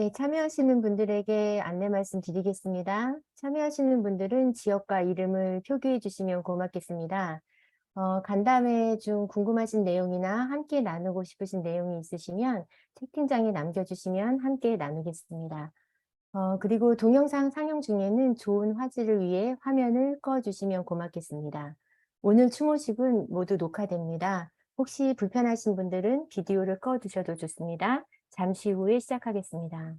네, 참여하시는 분들에게 안내 말씀 드리겠습니다. 참여하시는 분들은 지역과 이름을 표기해 주시면 고맙겠습니다. 간담회 중 궁금하신 내용이나 함께 나누고 싶으신 내용이 있으시면 채팅창에 남겨주시면 함께 나누겠습니다. 그리고 동영상 상영 중에는 좋은 화질을 위해 화면을 꺼주시면 고맙겠습니다. 오늘 추모식은 모두 녹화됩니다. 혹시 불편하신 분들은 비디오를 꺼두셔도 좋습니다. 잠시 후에 시작하겠습니다.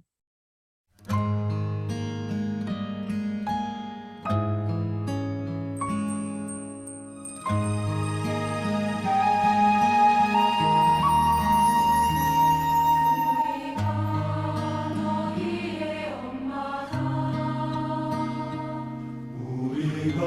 우리가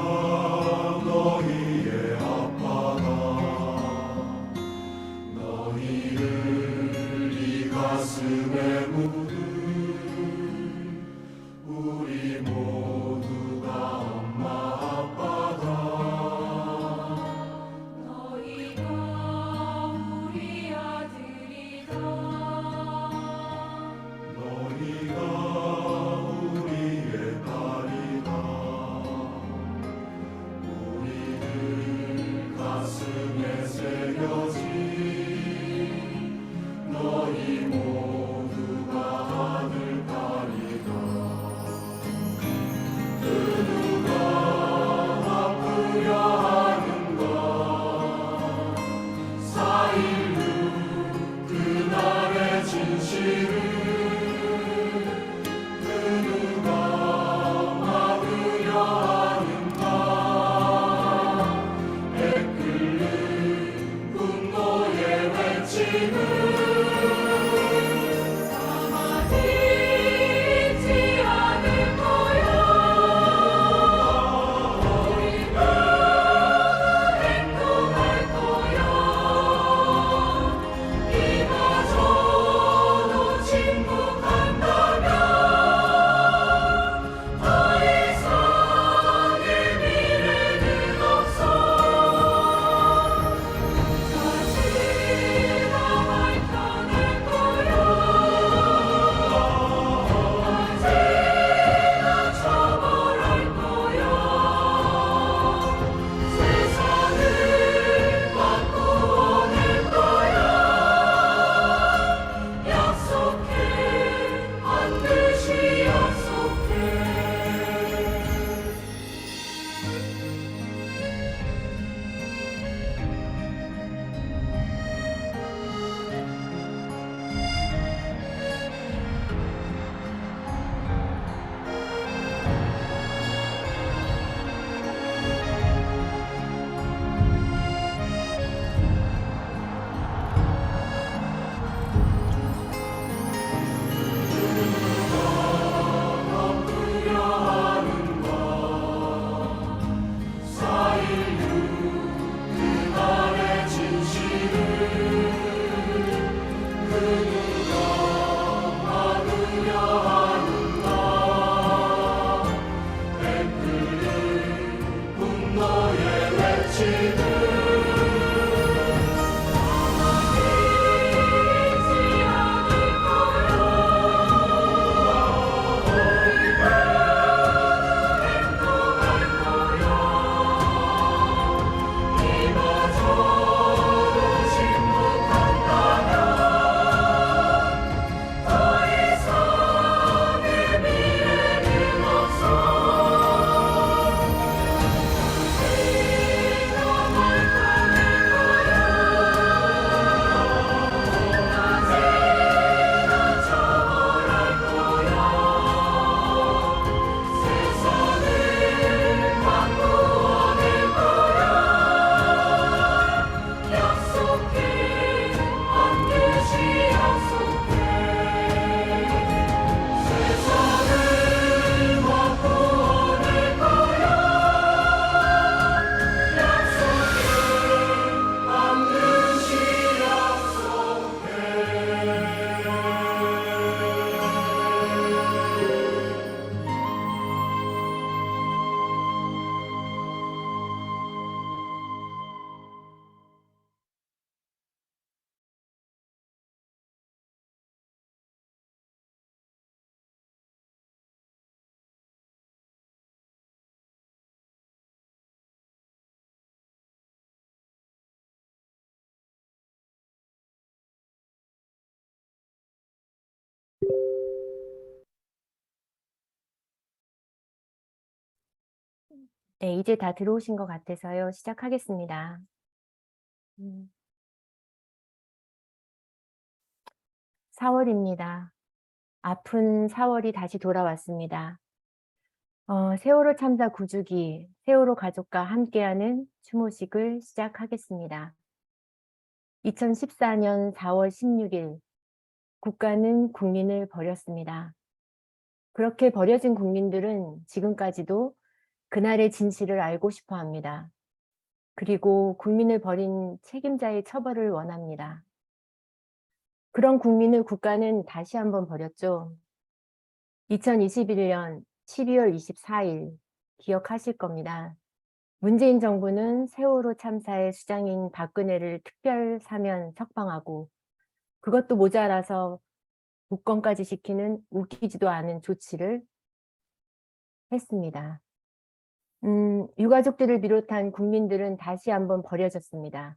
네, 이제 다 들어오신 것 같아서요. 시작하겠습니다. 4월입니다. 아픈 4월이 다시 돌아왔습니다. 세월호 참사 9주기 세월호 가족과 함께하는 추모식을 시작하겠습니다. 2014년 4월 16일 국가는 국민을 버렸습니다. 그렇게 버려진 국민들은 지금까지도 그날의 진실을 알고 싶어 합니다. 그리고 국민을 버린 책임자의 처벌을 원합니다. 그런 국민을 국가는 다시 한번 버렸죠. 2021년 12월 24일 기억하실 겁니다. 문재인 정부는 세월호 참사의 수장인 박근혜를 특별 사면 석방하고 그것도 모자라서 복권까지 시키는 웃기지도 않은 조치를 했습니다. 유가족들을 비롯한 국민들은 다시 한번 버려졌습니다.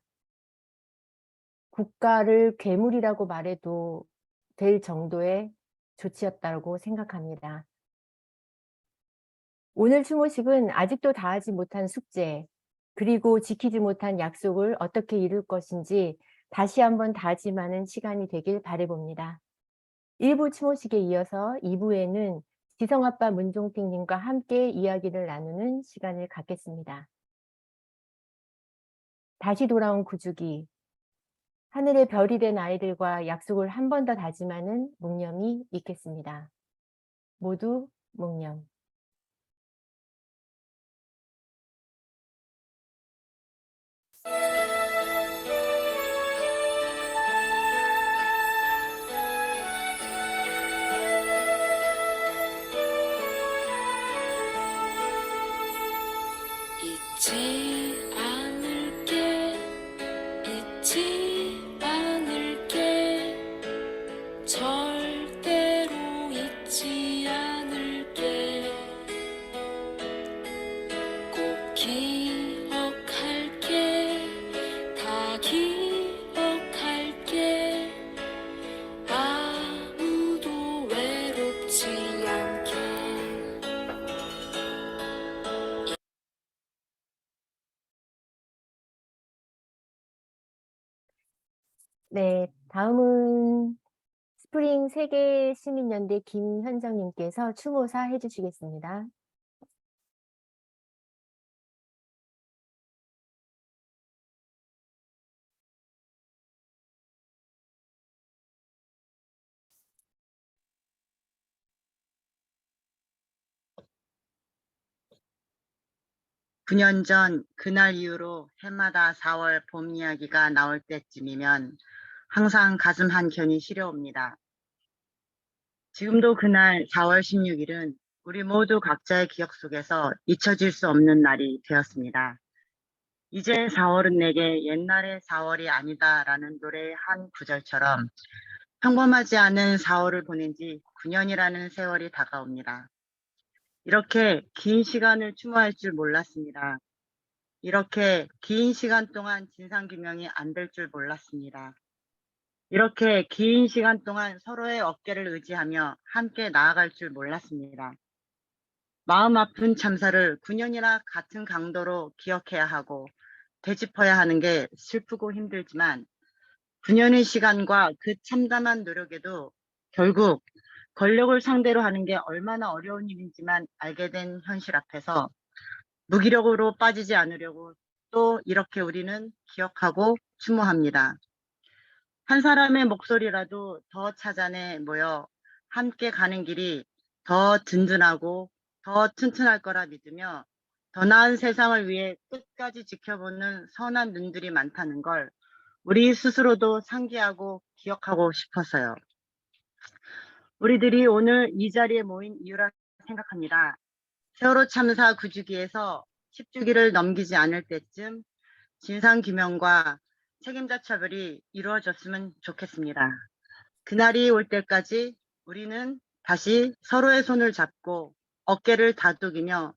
국가를 괴물이라고 말해도 될 정도의 조치였다고 생각합니다. 오늘 추모식은 아직도 다하지 못한 숙제, 그리고 지키지 못한 약속을 어떻게 이룰 것인지 다시 한번 다짐하는 시간이 되길 바라봅니다. 1부 추모식에 이어서 2부에는 지성아빠 문종택님과 함께 이야기를 나누는 시간을 갖겠습니다. 다시 돌아온 9주기, 하늘의 별이 된 아이들과 약속을 한 번 더 다짐하는 묵념이 있겠습니다. 모두 묵념. 잊지 않을게, 잊지 않을게, 절대로 잊지 않을게. 꼭 기억할게, 다 기억할게. 아무도 외롭지 않게. 네, 다음은 스프링 세계 시민연대 김현정님께서 추모사 해주시겠습니다. 구 년 전 그날 이후로 해마다 4월 봄 이야기가 나올 때쯤이면 항상 가슴 한켠이 시려옵니다. 지금도 그날 4월 16일은 우리 모두 각자의 기억 속에서 잊혀질 수 없는 날이 되었습니다. 이제 4월은 내게 옛날의 4월이 아니다라는 노래의 한 구절처럼 평범하지 않은 4월을 보낸 지 9년이라는 세월이 다가옵니다. 이렇게 긴 시간을 추모할 줄 몰랐습니다. 이렇게 긴 시간 동안 진상규명이 안 될 줄 몰랐습니다. 이렇게 긴 시간 동안 서로의 어깨를 의지하며 함께 나아갈 줄 몰랐습니다. 마음 아픈 참사를 9년이나 같은 강도로 기억해야 하고 되짚어야 하는 게 슬프고 힘들지만 9년의 시간과 그 참담한 노력에도 결국 권력을 상대로 하는 게 얼마나 어려운 일인지만 알게 된 현실 앞에서 무기력으로 빠지지 않으려고 또 이렇게 우리는 기억하고 추모합니다. 한 사람의 목소리라도 더 찾아내 모여 함께 가는 길이 더 든든하고 더 튼튼할 거라 믿으며 더 나은 세상을 위해 끝까지 지켜보는 선한 눈들이 많다는 걸 우리 스스로도 상기하고 기억하고 싶어서요. 우리들이 오늘 이 자리에 모인 이유라 생각합니다. 세월호 참사 9주기에서 10주기를 넘기지 않을 때쯤 진상규명과 책임자 처벌이 이루어졌으면 좋겠습니다. 그날이 올 때까지 우리는 다시 서로의 손을 잡고 어깨를 다독이며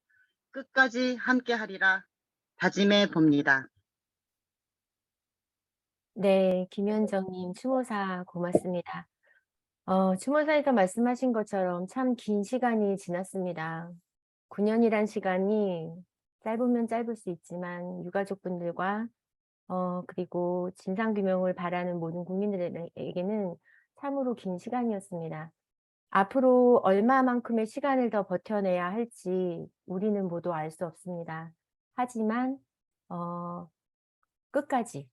끝까지 함께 하리라 다짐해 봅니다. 네, 김현정님 추모사 고맙습니다. 추모사에서 말씀하신 것처럼 참 긴 시간이 지났습니다. 9년이란 시간이 짧으면 짧을 수 있지만 유가족분들과 그리고 진상규명을 바라는 모든 국민들에게는 참으로 긴 시간이었습니다. 앞으로 얼마만큼의 시간을 더 버텨내야 할지 우리는 모두 알 수 없습니다. 하지만 끝까지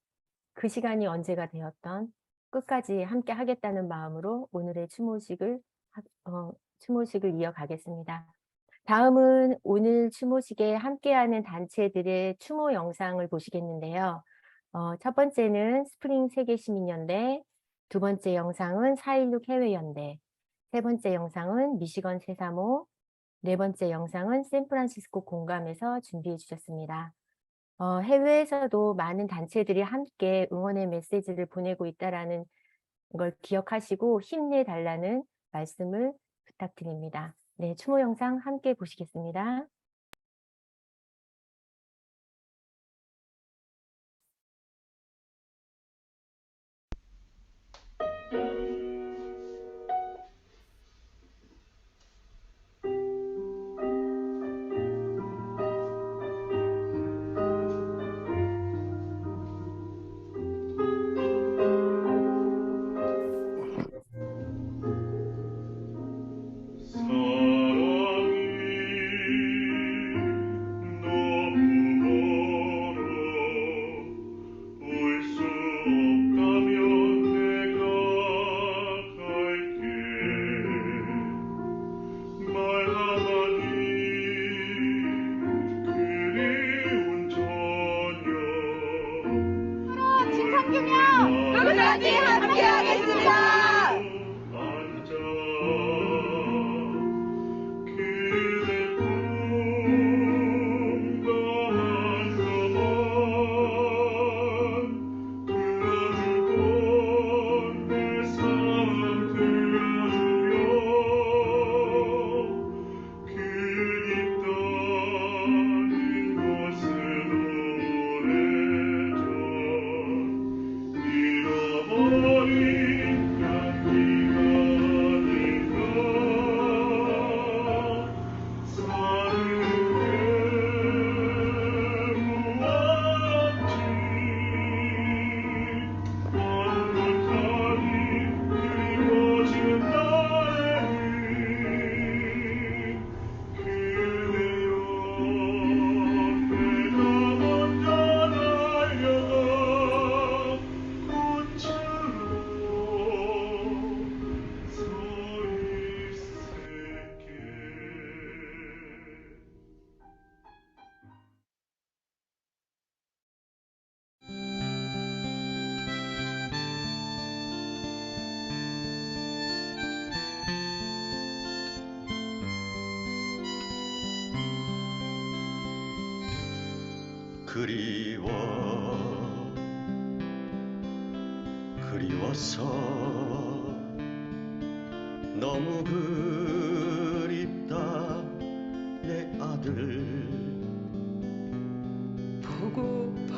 그 시간이 언제가 되었던 끝까지 함께 하겠다는 마음으로 오늘의 추모식을 이어가겠습니다. 다음은 오늘 추모식에 함께하는 단체들의 추모 영상을 보시겠는데요. 첫 번째는 스프링 세계시민연대, 두 번째 영상은 4.16 해외연대, 세 번째 영상은 미시건 새사모, 네 번째 영상은 샌프란시스코 공감에서 준비해 주셨습니다. 해외에서도 많은 단체들이 함께 응원의 메시지를 보내고 있다는 걸 기억하시고 힘내달라는 말씀을 부탁드립니다. 네, 추모 영상 함께 보시겠습니다. 사랑이 그리워서 너무 그립다 내 아들. 보고파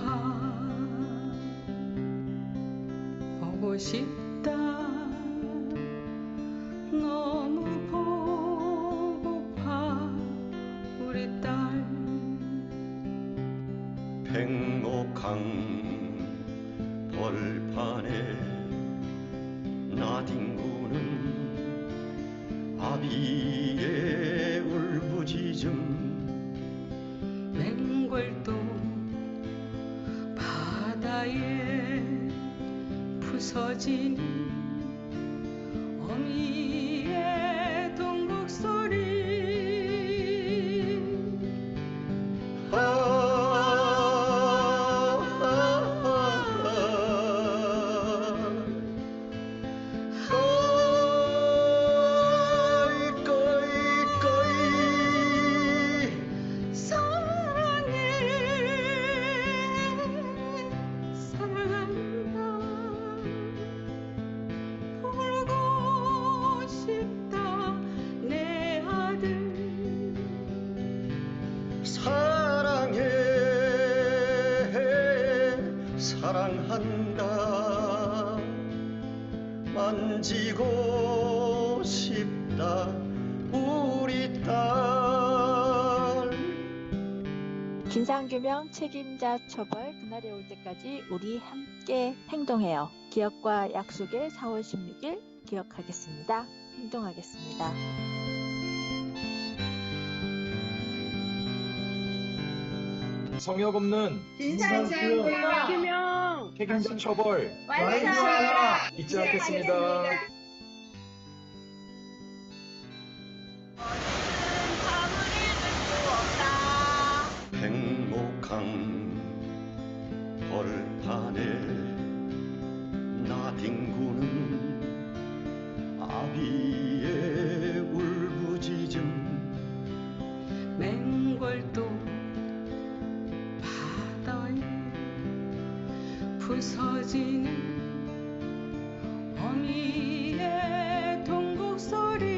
보고 싶다 너무 보고파 우리 딸. 백록강 벌판에 나뒹구는 아비의 울부짖음. 맹골도 바다에 부서진 어미의 동국 소리. 사랑한다 만지고 싶다 우리 딸. 진상규명 책임자 처벌 그날이 올 때까지 우리 함께 행동해요. 기억과 약속의 4월 16일 기억하겠습니다. 행동하겠습니다. 성역 없는 진상규명 책임자 처벌 완수하라. 잊지 않겠습니다. 백록강 벌판에 나뒹구는 아비의 울부짖음. 맹골도 바다에 부서지는 어미의 동국 소리.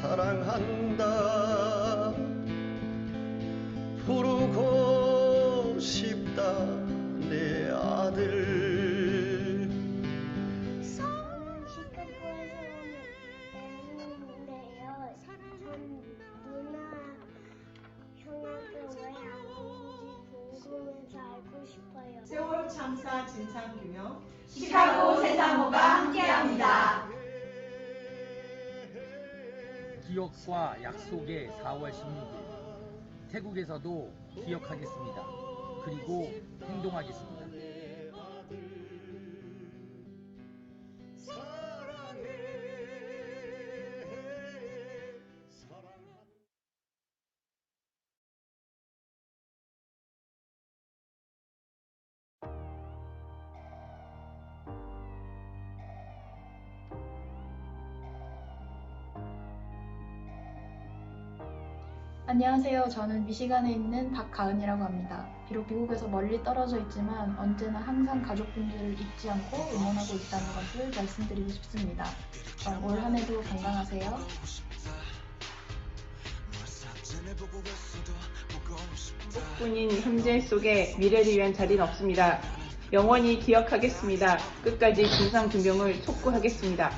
사랑한다 부르고 싶다 내 아들. 시카고에서 배우는데요. 전 누나 형아가 왜 아는지 궁금해서 알고 싶어요. 세월 참사 진상규명 시카고 세상호가 함께합니다. 기억과 약속의 4월 16일 태국에서도 기억하겠습니다. 그리고 행동하겠습니다. 안녕하세요. 저는 미시간에 있는 박가은이라고 합니다. 비록 미국에서 멀리 떨어져 있지만 언제나 항상 가족분들을 잊지 않고 응원하고 있다는 것을 말씀드리고 싶습니다. 올 한 해도 건강하세요. 뿐인 현재 속에 미래를 위한 자리는 없습니다. 영원히 기억하겠습니다. 끝까지 진상규명을 촉구하겠습니다.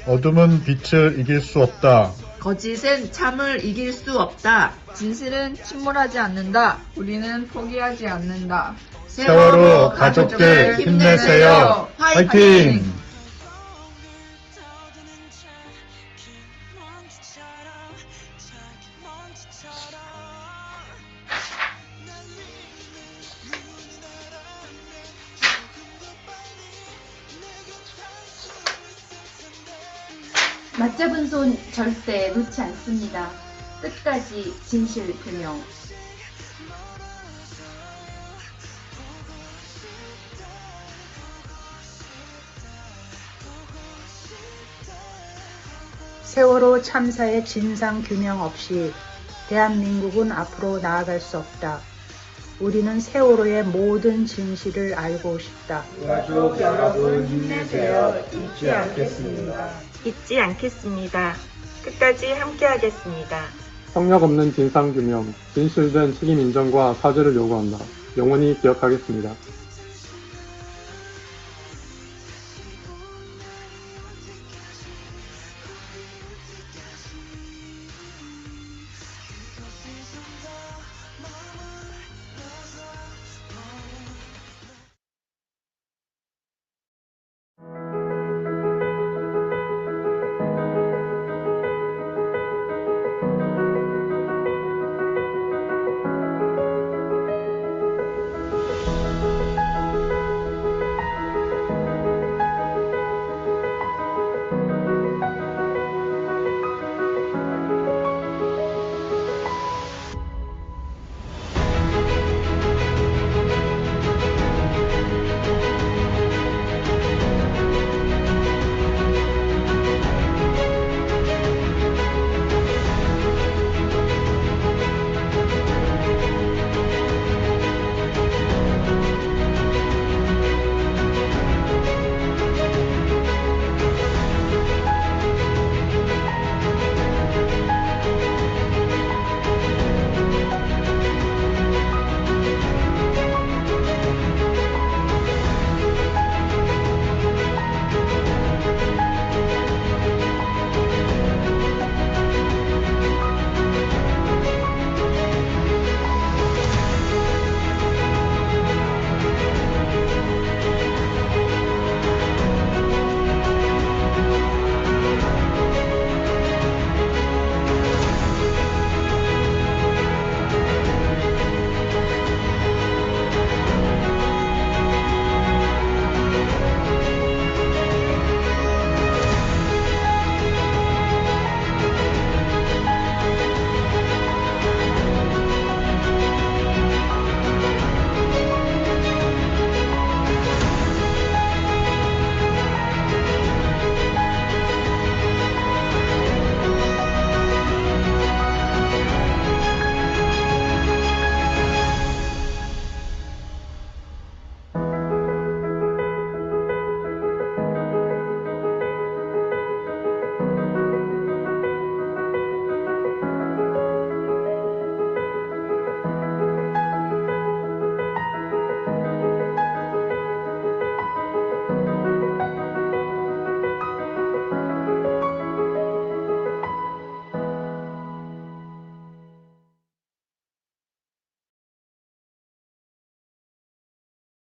어둠은 빛을 이길 수 없다. 거짓은 참을 이길 수 없다. 진실은 침몰하지 않는다. 우리는 포기하지 않는다. 세월호 가족들 힘내세요. 화이팅! 맞잡은 손 절대 놓지 않습니다. 끝까지 진실 규명. 세월호 참사의 진상 규명 없이 대한민국은 앞으로 나아갈 수 없다. 우리는 세월호의 모든 진실을 알고 싶다. 가족 여러분 힘내세요. 잊지 않겠습니다. 잊지 않겠습니다. 끝까지 함께하겠습니다. 성역 없는 진상규명, 진실된 책임 인정과 사죄를 요구한다. 영원히 기억하겠습니다.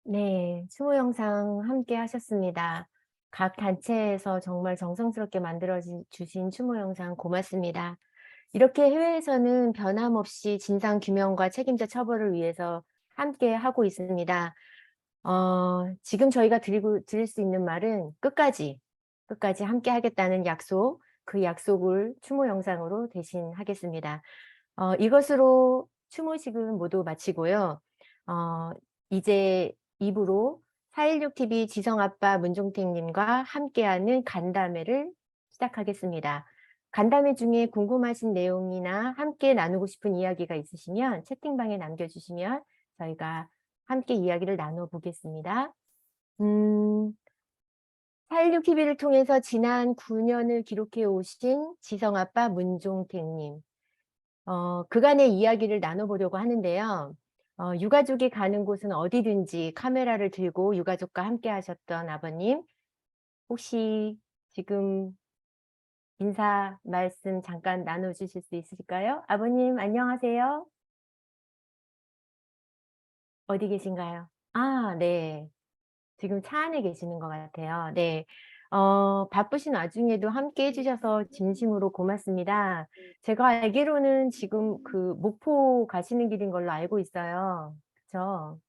네, 추모 영상 함께 하셨습니다. 각 단체에서 정말 정성스럽게 만들어 주신 추모 영상 고맙습니다. 이렇게 해외에서는 변함없이 진상 규명과 책임자 처벌을 위해서 함께 하고 있습니다. 지금 저희가 드릴 수 있는 말은 끝까지 함께 하겠다는 약속, 그 약속을 추모 영상으로 대신 하겠습니다. 이것으로 추모식은 모두 마치고요. 이제 2부로 416TV 지성아빠 문종택님과 함께하는 간담회를 시작하겠습니다. 간담회 중에 궁금하신 내용이나 함께 나누고 싶은 이야기가 있으시면 채팅방에 남겨주시면 저희가 함께 이야기를 나눠보겠습니다. 416TV를 통해서 지난 9년을 기록해 오신 지성아빠 문종택님, 그간의 이야기를 나눠보려고 하는데요. 유가족이 가는 곳은 어디든지 카메라를 들고 유가족과 함께 하셨던 아버님, 혹시 지금 인사 말씀 잠깐 나눠주실 수 있으실까요? 아버님 안녕하세요. 어디 계신가요? 아, 네. 지금 차 안에 계시는 것 같아요. 네. 바쁘신 와중에도 함께 해주셔서 진심으로 고맙습니다. 제가 알기로는 지금 그 목포 가시는 길인 걸로 알고 있어요. 그렇죠?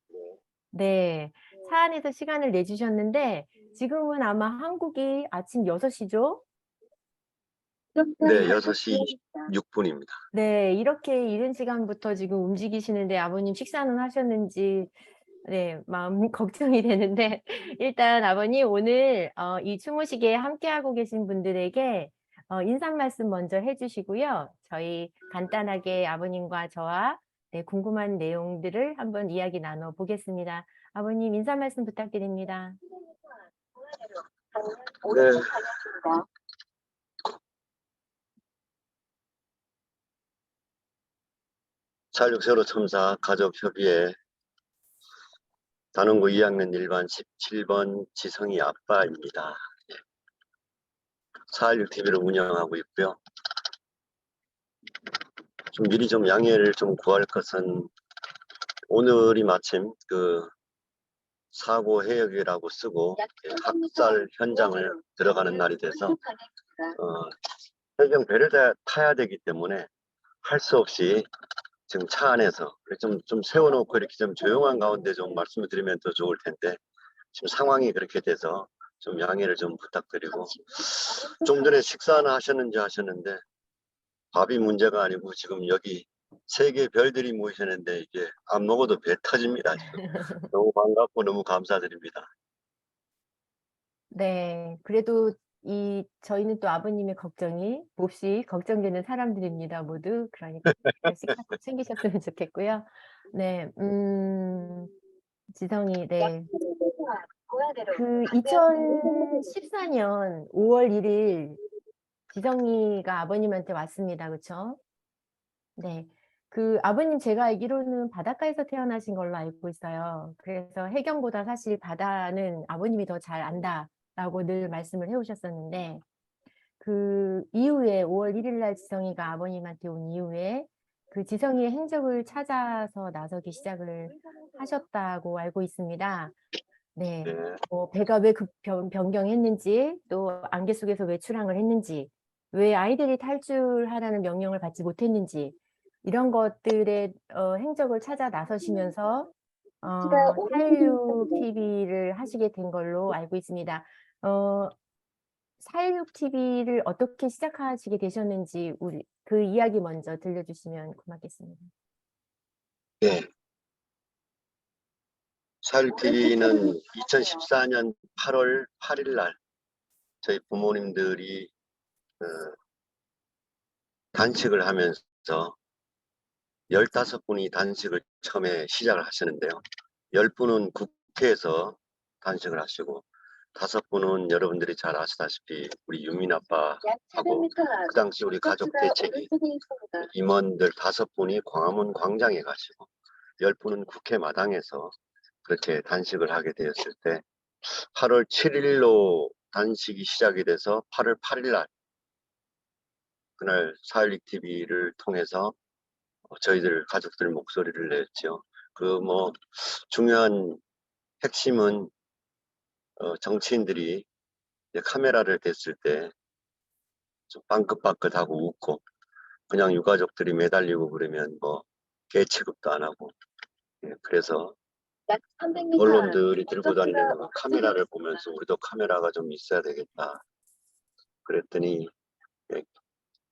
네. 차 안에서 시간을 내주셨는데 지금은 아마 한국이 아침 6시죠? 네, 6시 26분입니다. 네, 이렇게 이른 시간부터 지금 움직이시는데 아버님 식사는 하셨는지 네, 마음 걱정이 되는데 일단 아버님 오늘 이 추모식에 함께하고 계신 분들에게 인사 말씀 먼저 해주시고요. 저희 간단하게 아버님과 저와 네, 궁금한 내용들을 한번 이야기 나눠 보겠습니다. 아버님 인사 말씀 부탁드립니다. 네. 사.16 세월호 가족협의회 단원고 2학년 1반 17번 지성이 아빠입니다. 416TV를 운영하고 있고요. 좀 미리 좀 양해를 좀 구할 것은 오늘이 마침 그 사고 해역이라고 쓰고 학살 현장을 들어가는 날이 돼서 해경 배를 타야 되기 때문에 할 수 없이 지금 차 안에서 좀 세워놓고 이렇게 좀 조용한 가운데 좀 말씀을 드리면 더 좋을 텐데 지금 상황이 그렇게 돼서 좀 양해를 좀 부탁드리고 좀 전에 식사는 하셨는데 밥이 문제가 아니고 지금 여기 세 개 별들이 모이셨는데 이게 안 먹어도 배 터집니다. 지금. 너무 반갑고 너무 감사드립니다. 네, 그래도 저희는 또 아버님의 걱정이 몹시 걱정되는 사람들입니다, 모두. 그러니까 식사 꼭 챙기셨으면 좋겠고요. 네, 지성이, 네. 그 2014년 5월 1일 지성이가 아버님한테 왔습니다. 그렇죠? 네. 그 아버님 제가 알기로는 바닷가에서 태어나신 걸로 알고 있어요. 그래서 해경보다 사실 바다는 아버님이 더 잘 안다라고 늘 말씀을 해오셨었는데 그 이후에 5월 1일 날 지성이가 아버님한테 온 이후에 그 지성이의 행적을 찾아서 나서기 시작을 하셨다고 알고 있습니다. 네. 배가 왜 변경했는지 또 안개 속에서 왜 출항을 했는지 왜 아이들이 탈출하라는 명령을 받지 못했는지 이런 것들의 행적을 찾아 나서시면서 416TV를 하시게 된 걸로 알고 있습니다. 416TV를 어떻게 시작하시게 되셨는지 그 이야기 먼저 들려주시면 고맙겠습니다. 네. 416TV는 2014년 8월 8일 날 저희 부모님들이 단식을 하면서 15분이 단식을 처음에 시작을 하시는데요. 10분은 국회에서 단식을 하시고 5분은 여러분들이 잘 아시다시피 우리 유민 아빠하고 그 당시 우리 가족 대책위 임원들 5분이 광화문 광장에 가시고 10분은 국회 마당에서 그렇게 단식을 하게 되었을 때 8월 7일로 단식이 시작이 돼서 8월 8일 날 그날 416TV를 통해서 저희들 가족들 목소리를 냈죠. 그 중요한 핵심은 정치인들이 카메라를 댔을 때 좀 빵긋빵긋하고 웃고 그냥 유가족들이 매달리고 그러면 개 취급도 안 하고 그래서 언론들이 들고 다니는 그 카메라를 보면서 우리도 카메라가 좀 있어야 되겠다. 그랬더니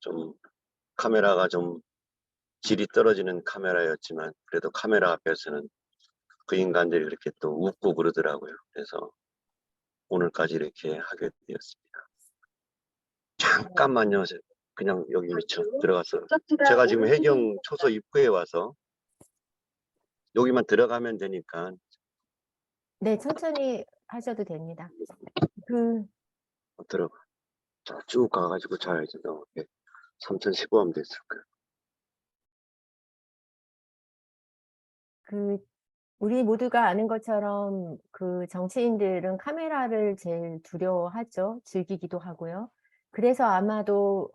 좀 카메라가 좀 질이 떨어지는 카메라였지만 그래도 카메라 앞에서는 그 인간들이 이렇게 또 웃고 그러더라고요. 그래서 오늘까지 이렇게 하게 되었습니다. 잠깐만요. 그냥 여기 미쳐 들어가서 제가 지금 해경 초소 입구에 와서 여기만 들어가면 되니까 네, 천천히 하셔도 됩니다. 들어가. 쭉 가가지고 잘 3015하면 됐을 거예요. 우리 모두가 아는 것처럼 그 정치인들은 카메라를 제일 두려워하죠. 즐기기도 하고요. 그래서 아마도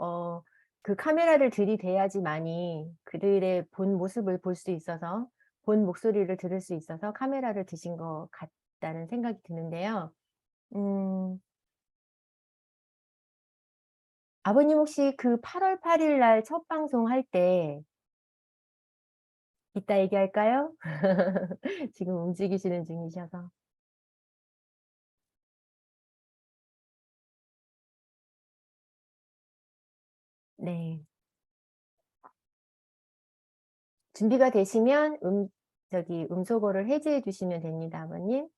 그 카메라를 들이대야지만이 그들의 본 모습을 볼 수 있어서 본 목소리를 들을 수 있어서 카메라를 드신 것 같다는 생각이 드는데요. 아버님 혹시 그 8월 8일 날 첫 방송할 때 이따 얘기할까요? 지금 움직이시는 중이셔서. 네. 준비가 되시면 음소거를 해제해 주시면 됩니다, 아버님.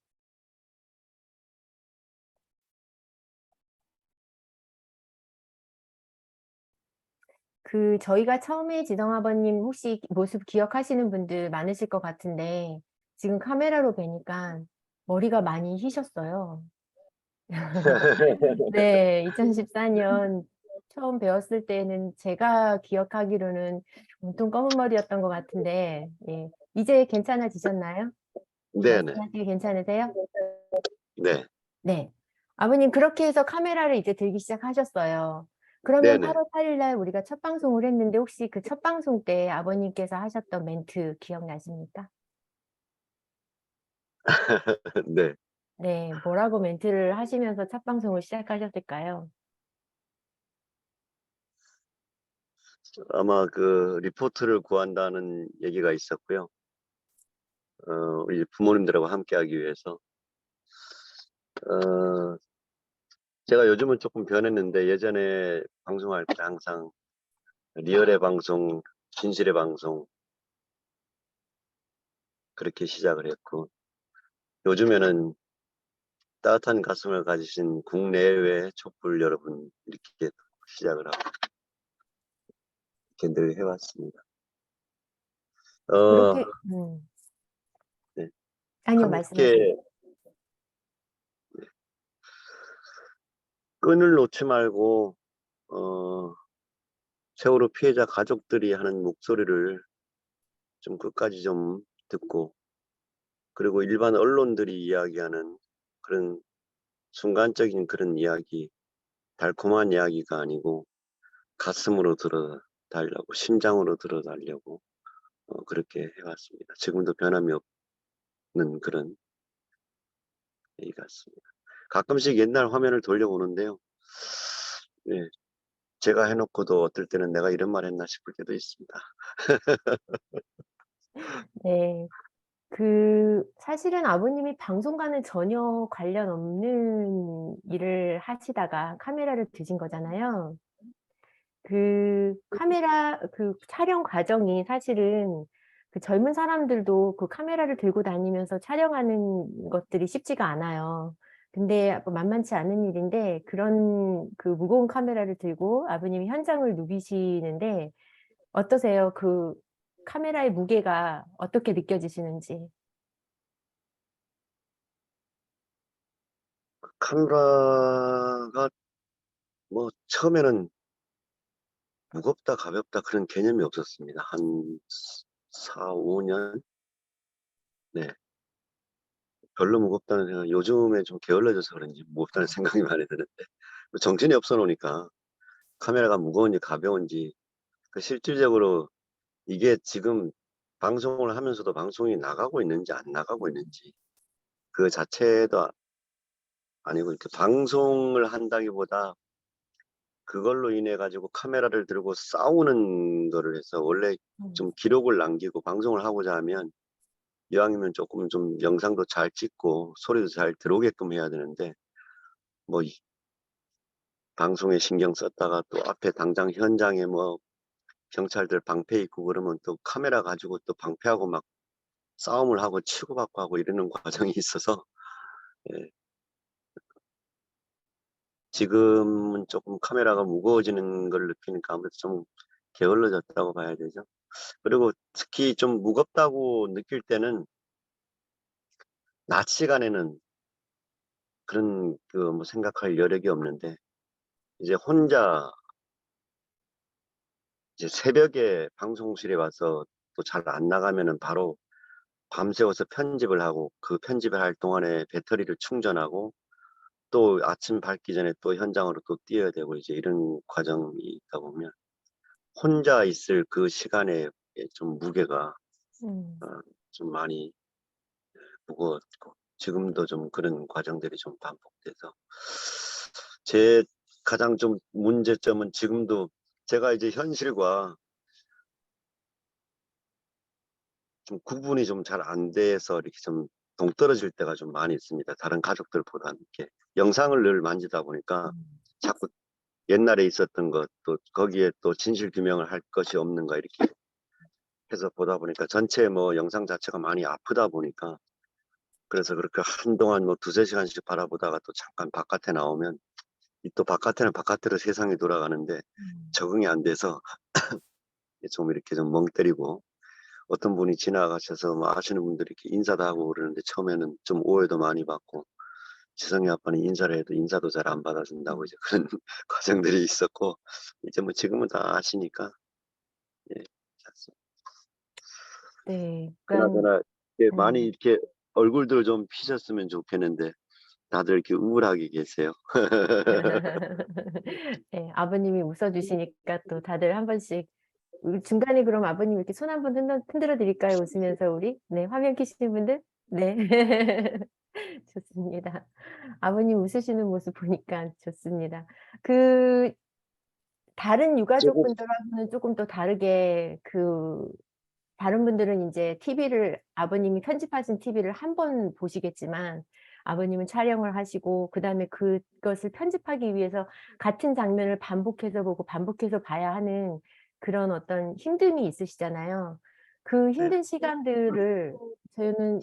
저희가 처음에 지성 아버님 혹시 모습 기억하시는 분들 많으실 것 같은데, 지금 카메라로 뵈니까 머리가 많이 휘셨어요. 네, 2014년 처음 배웠을 때는 제가 기억하기로는 온통 검은 머리였던 것 같은데, 예. 이제 괜찮아지셨나요? 네네. 말씀하시기 괜찮으세요? 네. 네. 아버님, 그렇게 해서 카메라를 이제 들기 시작하셨어요. 그러면 네네. 8월 8일 날 우리가 첫 방송을 했는데 혹시 그 첫 방송 때 아버님께서 하셨던 멘트 기억나십니까? 네. 네, 뭐라고 멘트를 하시면서 첫 방송을 시작하셨을까요? 아마 그 리포트를 구한다는 얘기가 있었고요. 우리 부모님들하고 함께 하기 위해서. 제가 요즘은 조금 변했는데 예전에 방송할 때 항상 리얼의 방송, 진실의 방송 그렇게 시작을 했고, 요즘에는 따뜻한 가슴을 가지신 국내외 촛불 여러분 이렇게 시작을 하고 이렇게 늘 해왔습니다. 그렇게, 네. 아니요, 말씀하세요. 함께 끈을 놓지 말고 세월호 피해자 가족들이 하는 목소리를 좀 끝까지 좀 듣고, 그리고 일반 언론들이 이야기하는 그런 순간적인 그런 이야기, 달콤한 이야기가 아니고 가슴으로 들어달라고, 심장으로 들어달라고 그렇게 해왔습니다. 지금도 변함이 없는 그런 얘기 같습니다. 가끔씩 옛날 화면을 돌려보는데요. 네, 제가 해놓고도 어떨 때는 내가 이런 말 했나 싶을 때도 있습니다. 네. 사실은 아버님이 방송과는 전혀 관련 없는 일을 하시다가 카메라를 드신 거잖아요. 촬영 과정이 사실은 젊은 사람들도 카메라를 들고 다니면서 촬영하는 것들이 쉽지가 않아요. 근데 만만치 않은 일인데 그런 무거운 카메라를 들고 아버님이 현장을 누비시는데 어떠세요? 카메라의 무게가 어떻게 느껴지시는지. 카메라가 뭐 처음에는 무겁다 가볍다 그런 개념이 없었습니다. 한 4, 5년? 네. 별로 무겁다는 생각, 요즘에 좀 게을러져서 그런지 무겁다는 생각이 많이 드는데, 정신이 없어 놓으니까 카메라가 무거운지 가벼운지, 실질적으로 이게 지금 방송을 하면서도 방송이 나가고 있는지 안 나가고 있는지 그 자체도 아니고, 이렇게 방송을 한다기보다 그걸로 인해 가지고 카메라를 들고 싸우는 거를 해서, 원래 좀 기록을 남기고 방송을 하고자 하면 이왕이면 조금 좀 영상도 잘 찍고 소리도 잘 들어오게끔 해야 되는데, 뭐 방송에 신경 썼다가 또 앞에 당장 현장에 뭐 경찰들 방패 있고 그러면 또 카메라 가지고 또 방패하고 막 싸움을 하고 치고받고 하고 이러는 과정이 있어서, 예, 지금은 조금 카메라가 무거워지는 걸 느끼니까 아무래도 좀 게을러졌다고 봐야 되죠. 그리고 특히 좀 무겁다고 느낄 때는 낮 시간에는 그런 뭐 생각할 여력이 없는데, 이제 혼자 이제 새벽에 방송실에 와서 또 잘 안 나가면은 바로 밤새워서 편집을 하고, 그 편집을 할 동안에 배터리를 충전하고 또 아침 밝기 전에 또 현장으로 또 뛰어야 되고, 이제 이런 과정이 있다 보면 혼자 있을 그 시간에 좀 무게가 좀 많이 무거웠고, 지금도 좀 그런 과정들이 좀 반복돼서, 제 가장 좀 문제점은 지금도 제가 이제 현실과 좀 구분이 좀 잘 안 돼서 이렇게 좀 동떨어질 때가 좀 많이 있습니다. 다른 가족들보다는. 이렇게 영상을 늘 만지다 보니까 자꾸 옛날에 있었던 것, 또 거기에 또 진실 규명을 할 것이 없는가 이렇게 해서 보다 보니까 전체 뭐 영상 자체가 많이 아프다 보니까 그래서 그렇게 한동안 뭐 두세 시간씩 바라보다가 또 잠깐 바깥에 나오면 또 바깥에는 바깥으로 세상이 돌아가는데 적응이 안 돼서 좀 이렇게 좀 멍 때리고 어떤 분이 지나가셔서 뭐 아시는 분들이 이렇게 인사도 하고 그러는데 처음에는 좀 오해도 많이 받고 지성이 아빠는 인사를 해도 인사도 잘 안 받아준다고 이제 그런 과정들이 있었고 이제 뭐 지금은 다 아시니까 예, 잤습니다. 네, 그나저나 예, 많이 이렇게 얼굴들 좀 피셨으면 좋겠는데 다들 이렇게 우울하게 계세요. 네, 아버님이 웃어주시니까 또 다들 한 번씩 중간에 그럼 아버님 이렇게 손 한번 흔들어 드릴까요? 웃으면서 우리? 네, 화면 켜시는 분들? 네. 좋습니다. 아버님 웃으시는 모습 보니까 좋습니다. 그 다른 유가족분들하고는 조금 또 다르게 다른 분들은 이제 TV를 아버님이 편집하신 TV를 한 번 보시겠지만 아버님은 촬영을 하시고 그다음에 그것을 편집하기 위해서 같은 장면을 반복해서 보고 반복해서 봐야 하는 그런 어떤 힘듦이 있으시잖아요. 그 힘든 시간들을 저는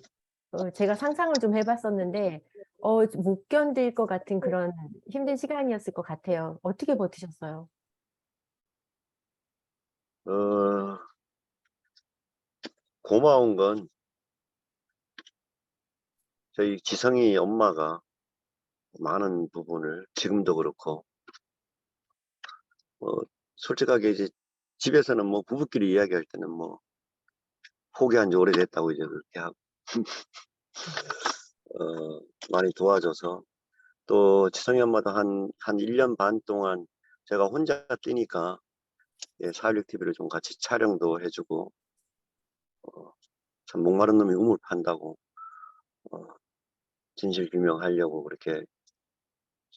제가 상상을 좀 해봤었는데 못 견딜 것 같은 그런 힘든 시간이었을 것 같아요. 어떻게 버티셨어요? 고마운 건 저희 지성이 엄마가 많은 부분을 지금도 그렇고 솔직하게 이제 집에서는 뭐 부부끼리 이야기할 때는 뭐 포기한 지 오래됐다고 이제 그렇게 하고 많이 도와줘서 또 지성이 엄마도 한 1년 반 동안 제가 혼자 뛰니까 예, 416TV를 좀 같이 촬영도 해주고 참 목마른 놈이 우물 판다고 진실 규명하려고 그렇게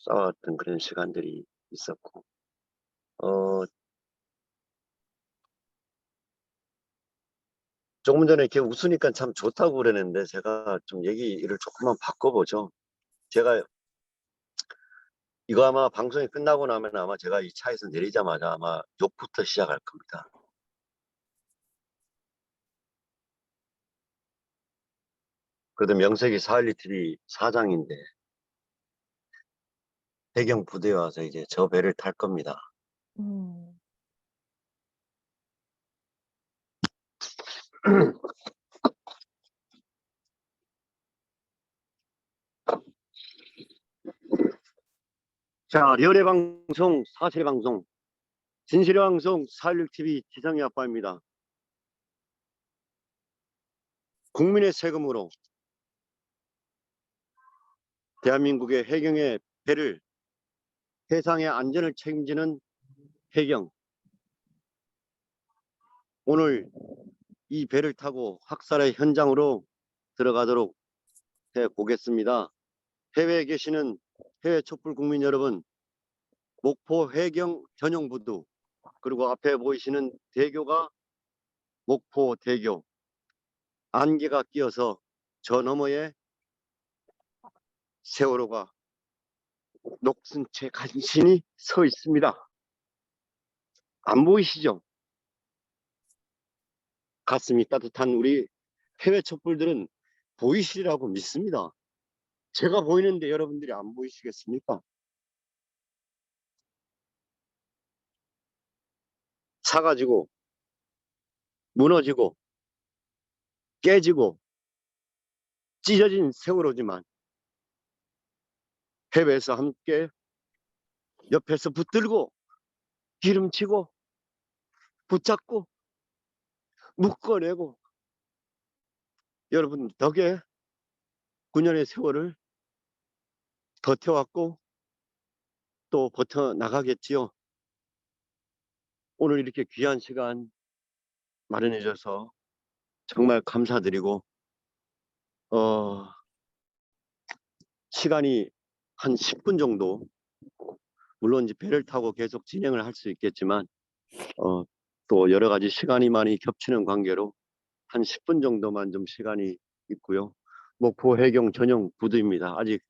싸웠던 그런 시간들이 있었고 조금 전에 이렇게 웃으니까 참 좋다고 그러는데 제가 좀 얘기를 조금만 바꿔보죠. 제가 이거 아마 방송이 끝나고 나면 아마 제가 이 차에서 내리자마자 아마 욕부터 시작할 겁니다. 그래도 명색이 412TV 사장인데 해경 부대에 와서 이제 저 배를 탈 겁니다. 자, 리얼의 방송, 사실의 방송, 진실의 방송 416TV 지성이 아빠입니다. 국민의 세금으로 대한민국의 해경의 배를 해상의 안전을 책임지는 해경. 오늘 이 배를 타고 학살의 현장으로 들어가도록 해보겠습니다. 해외에 계시는 해외 촛불 국민 여러분, 목포 해경 전용부두 그리고 앞에 보이시는 대교가 목포 대교, 안개가 끼어서 저 너머에 세월호가 녹슨 채 간신히 서 있습니다. 안 보이시죠? 가슴이 따뜻한 우리 해외 촛불들은 보이시리라고 믿습니다. 제가 보이는데 여러분들이 안 보이시겠습니까? 사가지고 무너지고 깨지고 찢어진 세월호지만 해외에서 함께 옆에서 붙들고 기름치고 붙잡고 묶어내고 여러분 덕에 9년의 세월을 버텨왔고 또 버텨나가겠지요. 오늘 이렇게 귀한 시간 마련해줘서 정말 감사드리고 시간이 한 10분 정도 물론 이제 배를 타고 계속 진행을 할 수 있겠지만 또 여러 가지 시간이 많이 겹치는 관계로 한 10분 정도만 좀 시간이 있고요. 목포 해경 전용 부두입니다. 아직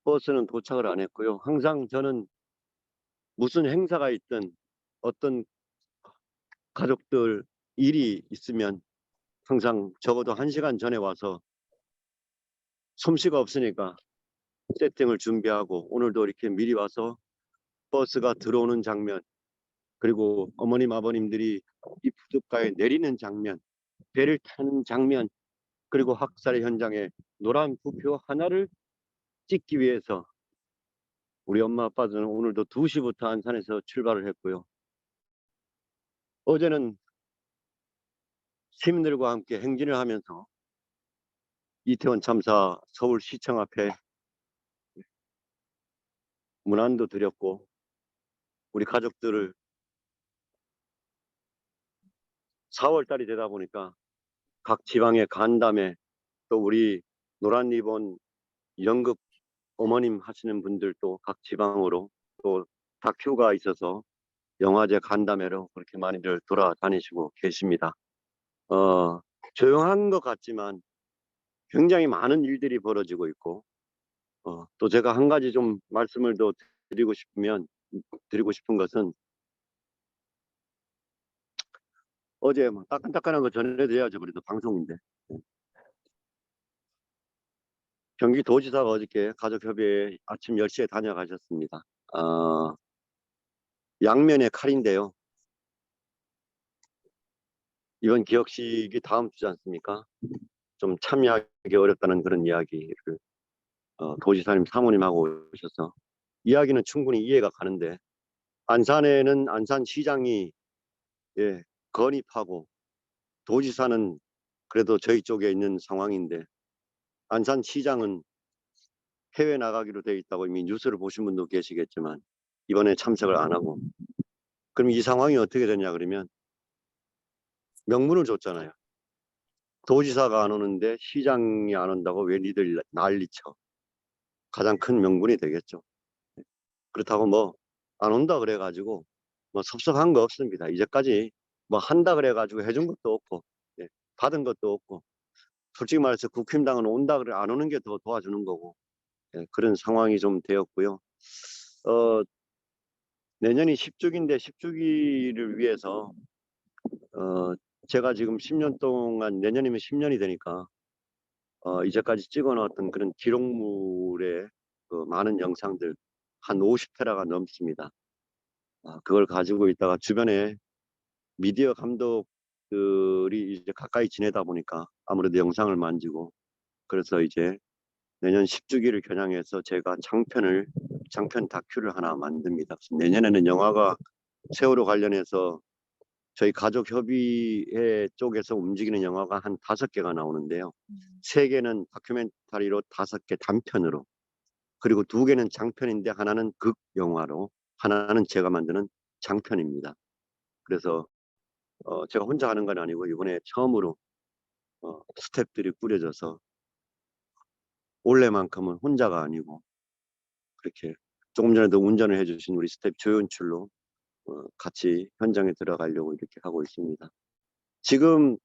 버스는 도착을 안 했고요. 항상 저는 무슨 행사가 있든 어떤 가족들 일이 있으면 항상 적어도 1시간 전에 와서 솜씨가 없으니까 세팅을 준비하고, 오늘도 이렇게 미리 와서 버스가 들어오는 장면, 그리고 어머님 아버님들이 이 부둣가에 내리는 장면, 배를 타는 장면, 그리고 학살의 현장에 노란 부표 하나를 찍기 위해서 우리 엄마 아빠들은 오늘도 2시부터 안산에서 출발을 했고요. 어제는 시민들과 함께 행진을 하면서 이태원 참사 서울시청 앞에 문안도 드렸고, 우리 가족들을 4월 달이 되다 보니까 각 지방의 간담회, 또 우리 노란 리본 연극 어머님 하시는 분들도 각 지방으로, 또 다큐가 있어서 영화제 간담회로 그렇게 많이들 돌아다니시고 계십니다. 조용한 것 같지만 굉장히 많은 일들이 벌어지고 있고, 또 제가 한 가지 좀 말씀을 더 드리고 싶은 것은, 어제 뭐 따끈따끈한 거 전해드려야죠. 그래도 방송인데. 경기도지사가 어저께 가족협의회 아침 10시에 다녀가셨습니다. 양면의 칼인데요. 이번 기억식이 다음 주지 않습니까? 좀 참여하기 어렵다는 그런 이야기를 도지사님 사모님하고 오셔서 이야기는 충분히 이해가 가는데, 안산에는 안산시장이 건입하고 도지사는 그래도 저희 쪽에 있는 상황인데, 안산시장은 해외 나가기로 돼 있다고 이미 뉴스를 보신 분도 계시겠지만 이번에 참석을 안 하고, 그럼 이 상황이 어떻게 되냐 그러면, 명분을 줬잖아요. 도지사가 안 오는데 시장이 안 온다고 왜 니들 난리쳐. 가장 큰 명분이 되겠죠. 그렇다고 뭐 안 온다 그래가지고 뭐 섭섭한 거 없습니다. 이제까지 뭐 한다 그래가지고 해준 것도 없고, 받은 것도 없고, 솔직히 말해서 국힘당은 온다 그래 안 오는 게 더 도와주는 거고, 그런 상황이 좀 되었고요. 내년이 10주기인데 10주기를 위해서 제가 지금 10년 동안, 내년이면 10년이 되니까 이제까지 찍어놓았던 그런 기록물의 많은 영상들 한 50테라가 넘습니다. 그걸 가지고 있다가 주변에 미디어 감독들이 이제 가까이 지내다 보니까 아무래도 영상을 만지고, 그래서 이제 내년 10주기를 겨냥해서 제가 장편 다큐를 하나 만듭니다. 내년에는 영화가 세월호 관련해서 저희 가족협의회 쪽에서 움직이는 영화가 한 5개가 나오는데요. 3개는 다큐멘터리로, 5개 단편으로, 그리고 2개는 장편인데 하나는 극영화로, 하나는 제가 만드는 장편입니다. 그래서 제가 혼자 하는 건 아니고 이번에 처음으로 스태프들이 꾸려져서, 올해만큼은 혼자가 아니고 그렇게 조금 전에도 운전을 해주신 우리 스태프 조연출로 같이 현장에 들어가려고 이렇게 하고 있습니다. 지금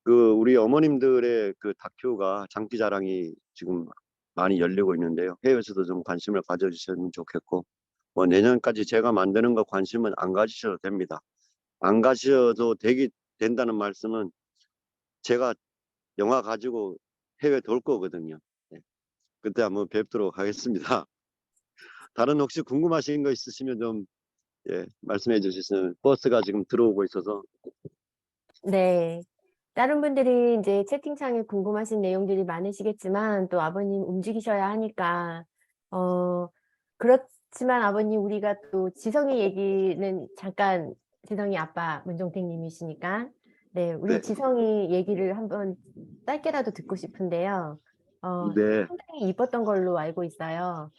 우리 어머님들의 다큐가 장기자랑이 지금 많이 열리고 있는데요. 해외에서도 좀 관심을 가져주셨으면 좋겠고, 뭐 내년까지 제가 만드는 거 관심은 안 가지셔도 됩니다. 안 가셔도 된다는 말씀은 제가 영화 가지고 해외 돌 거거든요. 그때 한번 뵙도록 하겠습니다. 다른 혹시 궁금하신 거 있으시면 좀 말씀해 주시면, 버스가 지금 들어오고 있어서. 네. 다른 분들이 이제 채팅창에 궁금하신 내용들이 많으시겠지만, 또 아버님 움직이셔야 하니까, 그렇지만 아버님, 우리가 또 지성이 얘기는 잠깐, 지성이 아빠 문종택 님이시니까, 네, 우리 네. 지성이 얘기를 한번 짧게라도 듣고 싶은데요. 네. 상당히 이뻤던 걸로 알고 있어요.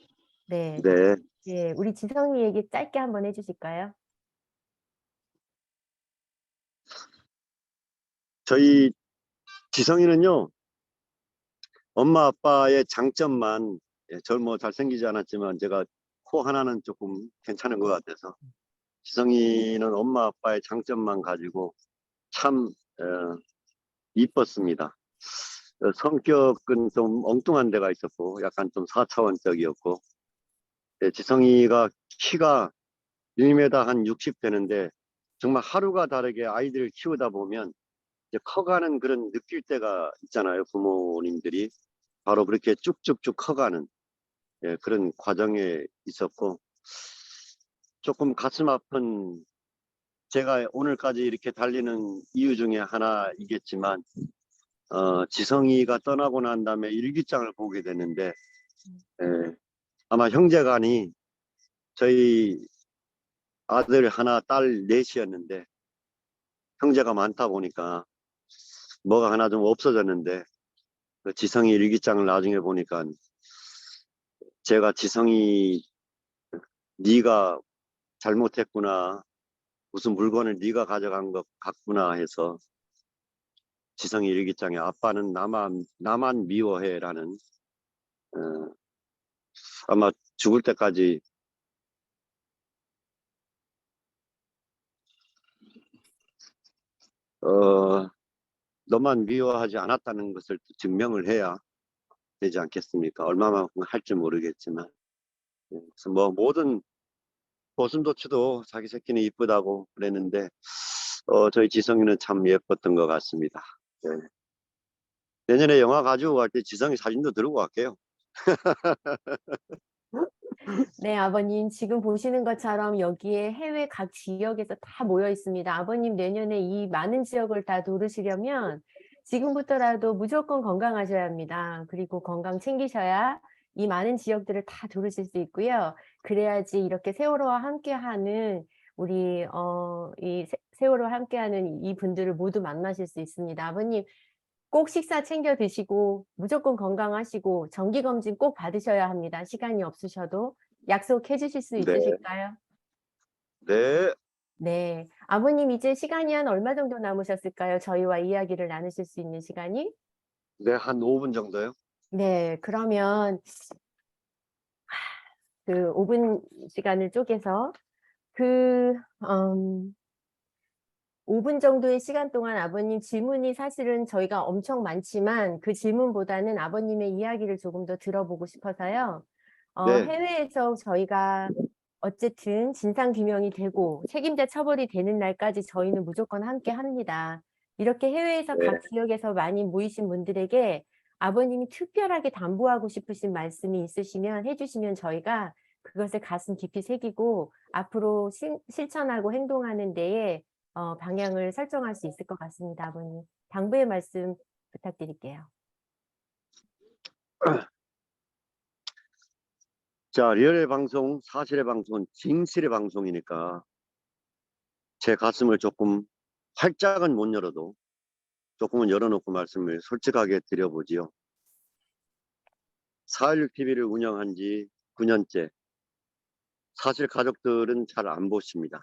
네. 네. 예, 우리 지성이 얘기 짧게 한번 해주실까요? 저희 지성이는요, 엄마 아빠의 장점만, 저 뭐 잘생기지 않았지만 제가 코 하나는 조금 괜찮은 것 같아서, 지성이는 엄마 아빠의 장점만 가지고 참 이뻤습니다. 성격은 좀 엉뚱한 데가 있었고 약간 좀 4차원적이었고, 지성이가 키가 1m 한 60 되는데 정말 하루가 다르게 아이들을 키우다 보면 이제 커가는 그런 느낄 때가 있잖아요. 부모님들이 바로 그렇게 쭉쭉쭉 커가는 그런 과정에 있었고, 조금 가슴 아픈, 제가 오늘까지 이렇게 달리는 이유 중에 하나이겠지만 지성이가 떠나고 난 다음에 일기장을 보게 되는데 아마 형제간이 저희 아들 하나 딸 넷이었는데 형제가 많다 보니까 뭐가 하나 좀 없어졌는데, 그 지성이 일기장을 나중에 보니까 제가 지성이 네가 잘못했구나, 무슨 물건을 네가 가져간 것 같구나 해서 지성이 일기장에 아빠는 나만 미워해라는 아마 죽을 때까지 너만 미워하지 않았다는 것을 증명을 해야 되지 않겠습니까? 얼마만큼 할지 모르겠지만. 그래서 뭐 모든 고슴도치도 자기 새끼는 이쁘다고 그랬는데 저희 지성이는 참 예뻤던 것 같습니다. 네. 내년에 영화 가지고 갈 때 지성이 사진도 들고 갈게요. 네, 아버님, 지금 보시는 것처럼 여기에 해외 각 지역에서 다 모여 있습니다. 아버님, 내년에 이 많은 지역을 다 도르시려면 지금부터라도 무조건 건강하셔야 합니다. 그리고 건강 챙기셔야 이 많은 지역들을 다 도르실 수 있고요. 그래야지 이렇게 세월호와 함께하는 우리 이 세월호와 함께하는 이 분들을 모두 만나실 수 있습니다. 아버님, 꼭 식사 챙겨 드시고 무조건 건강하시고 정기검진 꼭 받으셔야 합니다. 시간이 없으셔도. 약속해 주실 수 네. 있으실까요? 네. 네. 아버님, 이제 시간이 한 얼마 정도 남으셨을까요? 저희와 이야기를 나누실 수 있는 시간이? 네, 한 5분 정도요. 네, 그러면 그 5분 시간을 쪼개서 그 5분 정도의 시간 동안 아버님 질문이 사실은 저희가 엄청 많지만 그 질문보다는 아버님의 이야기를 조금 더 들어보고 싶어서요. 네. 해외에서 저희가 어쨌든 진상규명이 되고 책임자 처벌이 되는 날까지 저희는 무조건 함께 합니다. 이렇게 해외에서 네. 각 지역에서 많이 모이신 분들에게 아버님이 특별하게 당부하고 싶으신 말씀이 있으시면 해주시면 저희가 그것을 가슴 깊이 새기고 앞으로 실천하고 행동하는 데에 방향을 설정할 수 있을 것 같습니다. 아버님, 당부의 말씀 부탁드릴게요. 자, 리얼의 방송, 사실의 방송은 진실의 방송이니까 제 가슴을 조금 활짝은 못 열어도 조금은 열어놓고 말씀을 솔직하게 드려보지요. 416TV를 운영한 지 9년째. 사실 가족들은 잘 안 보십니다.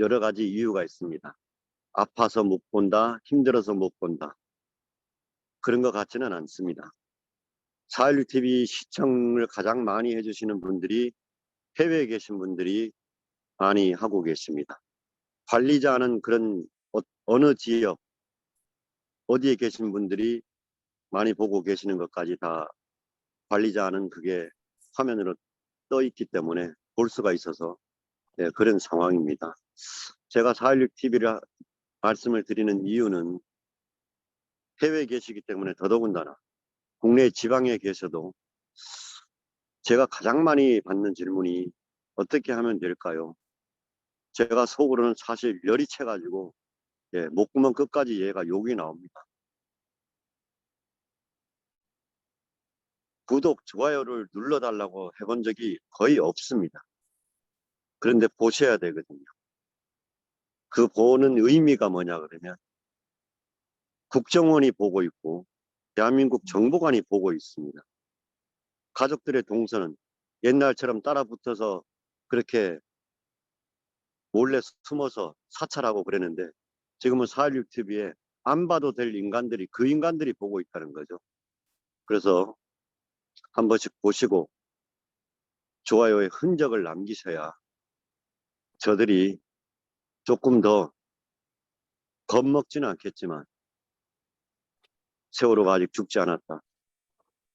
여러 가지 이유가 있습니다. 아파서 못 본다, 힘들어서 못 본다. 그런 것 같지는 않습니다. 416TV 시청을 가장 많이 해주시는 분들이 해외에 계신 분들이 많이 하고 계십니다. 관리자는 그런 어느 지역, 어디에 계신 분들이 많이 보고 계시는 것까지 다 관리자는 그게 화면으로 떠 있기 때문에 볼 수가 있어서 그런 상황입니다. 제가 416TV를 말씀을 드리는 이유는 해외에 계시기 때문에 더더군다나 국내 지방에 계셔도 제가 가장 많이 받는 질문이 어떻게 하면 될까요? 제가 속으로는 사실 열이 채가지고 목구멍 끝까지 얘가 욕이 나옵니다. 구독, 좋아요를 눌러달라고 해본 적이 거의 없습니다. 그런데 보셔야 되거든요. 그 보는 의미가 뭐냐 그러면 국정원이 보고 있고 대한민국 정보관이 보고 있습니다. 가족들의 동서는 옛날처럼 따라붙어서 그렇게 몰래 숨어서 사찰하고 그랬는데 지금은 416TV에 안 봐도 될 인간들이 그 인간들이 보고 있다는 거죠. 그래서 한 번씩 보시고 좋아요의 흔적을 남기셔야 저들이 조금 더 겁먹지는 않겠지만 세월호가 아직 죽지 않았다.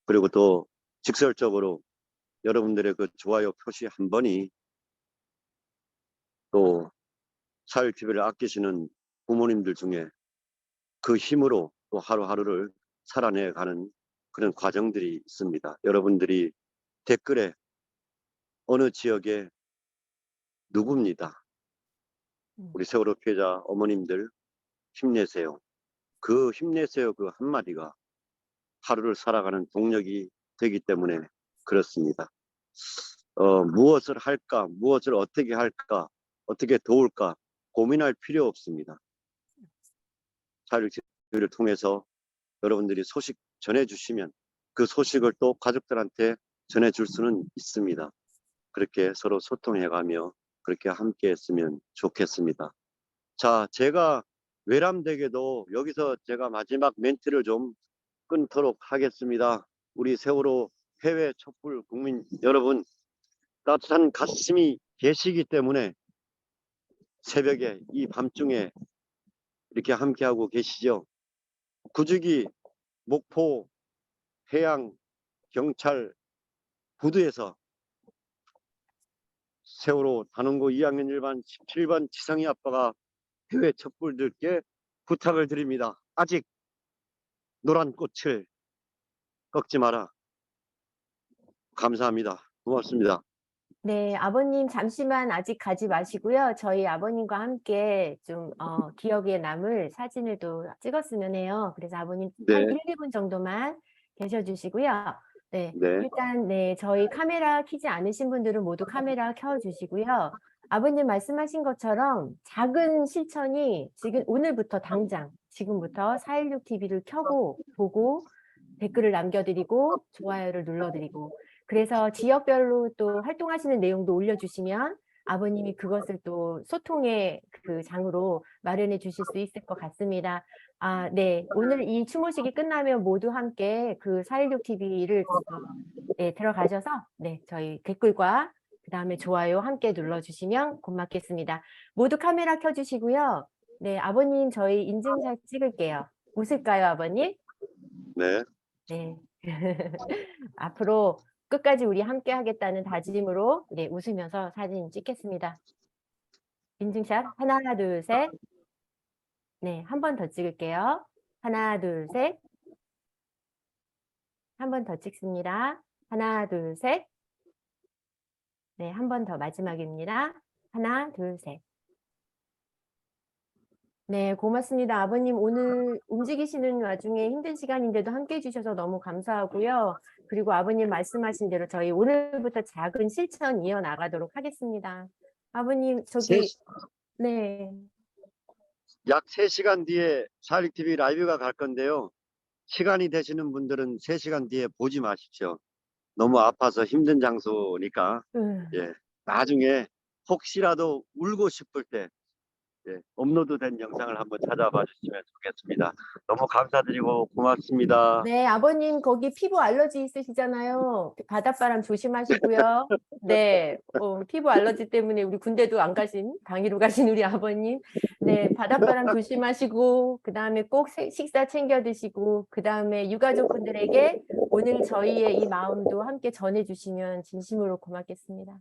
그리고 또 직설적으로 여러분들의 그 좋아요 표시 한 번이 또 사일 TV를 아끼시는 부모님들 중에 그 힘으로 또 하루하루를 살아내가는 그런 과정들이 있습니다. 여러분들이 댓글에 어느 지역에 누굽니다. 우리 세월호 피해자 어머님들 힘내세요. 그 힘내세요 그 한마디가 하루를 살아가는 동력이 되기 때문에 그렇습니다. 무엇을 할까, 무엇을 어떻게 할까, 어떻게 도울까 고민할 필요 없습니다. 사일TV를 통해서 여러분들이 소식 전해주시면 그 소식을 또 가족들한테 전해줄 수는 있습니다. 그렇게 서로 소통해가며 그렇게 함께 했으면 좋겠습니다. 자, 제가 외람되게도 여기서 제가 마지막 멘트를 좀 끊도록 하겠습니다. 우리 세월호 해외 촛불 국민 여러분, 따뜻한 가슴이 계시기 때문에 새벽에 이 밤중에 이렇게 함께하고 계시죠. 구주기 목포 해양 경찰 부두에서 세월호 단원고 2학년 1반 17반 지상이 아빠가 해외 촛불들께 부탁을 드립니다. 아직 노란 꽃을 꺾지 마라. 감사합니다. 고맙습니다. 네, 아버님 잠시만 아직 가지 마시고요. 저희 아버님과 함께 좀 기억에 남을 사진을 또 찍었으면 해요. 그래서 아버님 한 네. 1, 2분 정도만 계셔주시고요. 네, 네. 일단 네, 저희 카메라 켜지 않으신 분들은 모두 카메라 켜주시고요. 아버님 말씀하신 것처럼 작은 실천이 지금 오늘부터 당장 지금부터 416TV를 켜고 보고 댓글을 남겨드리고 좋아요를 눌러드리고 그래서 지역별로 또 활동하시는 내용도 올려주시면 아버님이 그것을 또 소통의 그 장으로 마련해 주실 수 있을 것 같습니다. 아, 네. 오늘 이 추모식이 끝나면 모두 함께 그 416TV를 네, 들어가셔서 네, 저희 댓글과 그 다음에 좋아요 함께 눌러주시면 고맙겠습니다. 모두 카메라 켜주시고요. 네, 아버님 저희 인증샷 찍을게요. 웃을까요, 아버님? 네. 네. 앞으로 끝까지 우리 함께 하겠다는 다짐으로 네, 웃으면서 사진 찍겠습니다. 인증샷 하나, 둘, 셋. 네, 한 번 더 찍을게요. 하나, 둘, 셋. 한 번 더 찍습니다. 하나, 둘, 셋. 네, 한 번 더 마지막입니다. 하나, 둘, 셋. 네, 고맙습니다. 아버님 오늘 움직이시는 와중에 힘든 시간인데도 함께 해주셔서 너무 감사하고요. 그리고 아버님 말씀하신 대로 저희 오늘부터 작은 실천 이어나가도록 하겠습니다. 아버님 저기 네. 약 3시간 뒤에 416TV 라이브가 갈 건데요. 시간이 되시는 분들은 3시간 뒤에 보지 마십시오. 너무 아파서 힘든 장소니까 예, 나중에 혹시라도 울고 싶을 때 예, 업로드된 영상을 한번 찾아봐 주시면 좋겠습니다. 너무 감사드리고 고맙습니다. 네, 아버님 거기 피부 알러지 있으시잖아요. 바닷바람 조심하시고요. 네, 피부 알러지 때문에 우리 군대도 안 가신, 방위로 가신 우리 아버님. 네, 바닷바람 조심하시고 그 다음에 꼭 식사 챙겨 드시고 그 다음에 유가족분들에게 오늘 저희의 이 마음도 함께 전해주시면 진심으로 고맙겠습니다.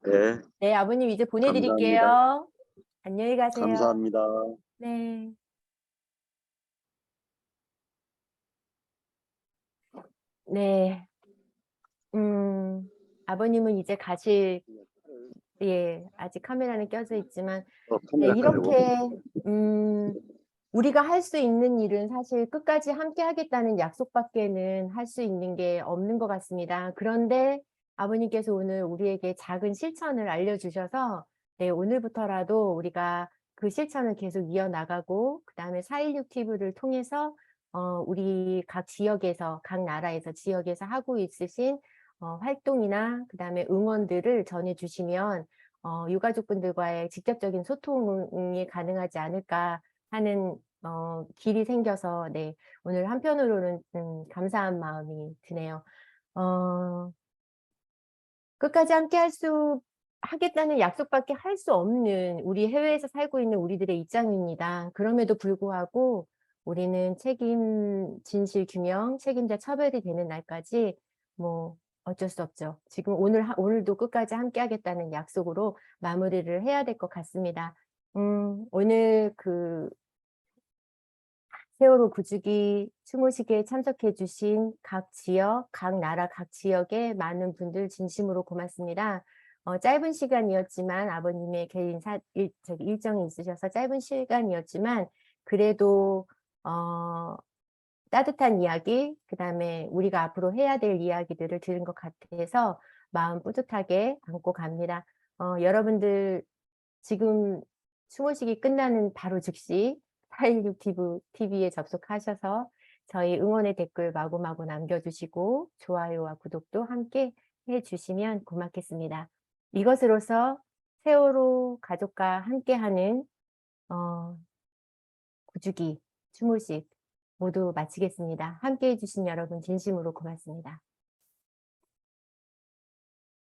네. 네, 아버님 이제 보내드릴게요. 감사합니다. 안녕히 가세요. 감사합니다. 네. 네. 아버님은 이제 가실, 예, 아직 카메라는 껴져 있지만, 네, 이렇게, 우리가 할 수 있는 일은 사실 끝까지 함께 하겠다는 약속밖에는 할 수 있는 게 없는 것 같습니다. 그런데 아버님께서 오늘 우리에게 작은 실천을 알려주셔서 네, 오늘부터라도 우리가 그 실천을 계속 이어나가고 그 다음에 416TV를 통해서 우리 각 지역에서 각 나라에서 지역에서 하고 있으신 활동이나 그 다음에 응원들을 전해주시면 유가족분들과의 직접적인 소통이 가능하지 않을까 하는 길이 생겨서 네, 오늘 한편으로는 감사한 마음이 드네요. 끝까지 함께 하겠다는 약속밖에 할 수 없는 우리 해외에서 살고 있는 우리들의 입장입니다. 그럼에도 불구하고 우리는 책임 진실 규명, 책임자 처벌이 되는 날까지 뭐 어쩔 수 없죠. 지금 오늘도 끝까지 함께 하겠다는 약속으로 마무리를 해야 될 것 같습니다. 오늘 세월호 9주기 추모식에 참석해 주신 각 지역, 각 나라, 각 지역의 많은 분들 진심으로 고맙습니다. 짧은 시간이었지만 아버님의 개인 일정이 있으셔서 짧은 시간이었지만 그래도 따뜻한 이야기, 그다음에 우리가 앞으로 해야 될 이야기들을 들은 것 같아서 마음 뿌듯하게 안고 갑니다. 여러분들 지금 추모식이 끝나는 바로 즉시 416 TV에 접속하셔서 저희 응원의 댓글 마구마구 남겨주시고 좋아요와 구독도 함께 해주시면 고맙겠습니다. 이것으로서 세월호 가족과 함께하는 9주기 추모식 모두 마치겠습니다. 함께해 주신 여러분 진심으로 고맙습니다.